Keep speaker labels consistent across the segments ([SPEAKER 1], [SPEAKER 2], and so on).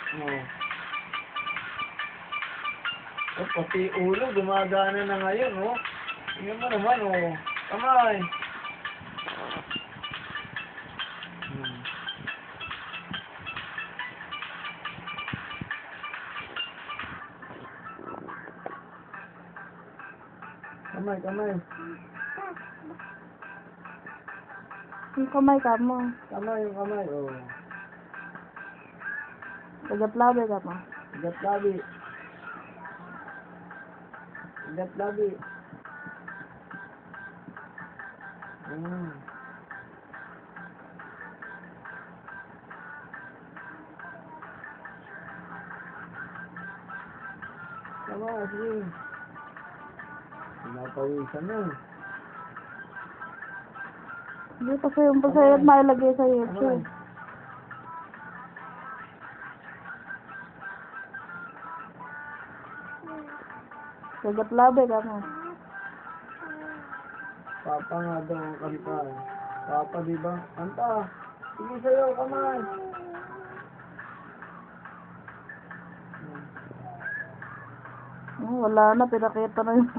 [SPEAKER 1] Oh. Oh, pati ulo, gumagana na ngayon, oh. Tingnan mo naman, oh. Kamay. Hmm. Kamay, kamay.
[SPEAKER 2] Yung kamay ka mo.
[SPEAKER 1] Kamay, yung kamay, oh.
[SPEAKER 2] Tagat-labi ka mo.
[SPEAKER 1] Igat labi. Igat labi. Hmm. Tama, sige. Pinapawisan na.
[SPEAKER 2] Hindi kasi yung pasayat mailagay sa
[SPEAKER 1] Kamay.
[SPEAKER 2] YouTube. Tagat-labi ka mo.
[SPEAKER 1] Papa nga daw ang kanta. Papa, di ba? Kanta. Sige sa'yo, kamay.
[SPEAKER 2] Wala na, pinakita na yun.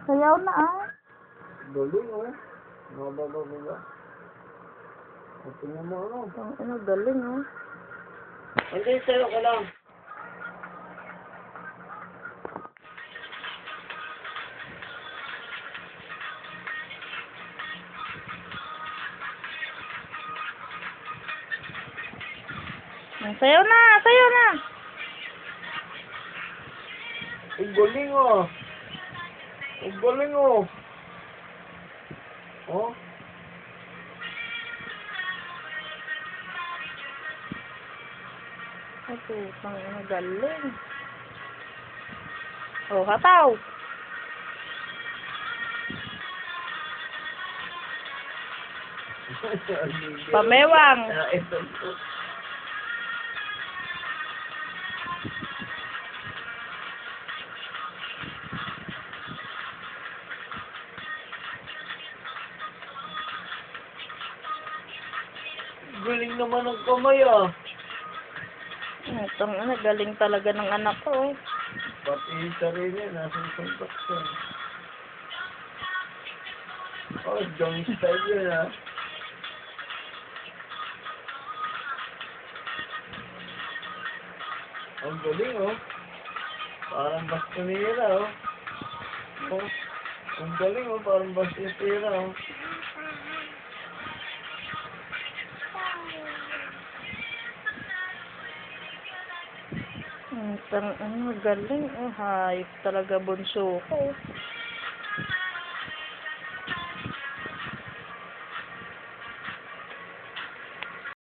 [SPEAKER 2] Sayaw na ah.
[SPEAKER 1] Galing, oh. Nababa. O, tingnan mo, ano.
[SPEAKER 2] Ano, galing oh.
[SPEAKER 1] Hindi, sa'yo ka lang.
[SPEAKER 2] Sayaw na, sayaw na.
[SPEAKER 1] Ang galing, oh. Ang galing, oh. Oh.
[SPEAKER 2] Ito, ano, galing. Oh, hataw. Pamewang.
[SPEAKER 1] Ito. Galing naman ang kamay, ah.
[SPEAKER 2] Itong ano, galing talaga ng anak ko eh.
[SPEAKER 1] Pati sarili, nasa suntok siya. Oh, jong style yun, ah. Ang galing, oh. Parang bastonera, oh. Oh. Ang galing, oh. Parang bastonera, oh.
[SPEAKER 2] Itong ano, galing. Hayop talaga bunso ko.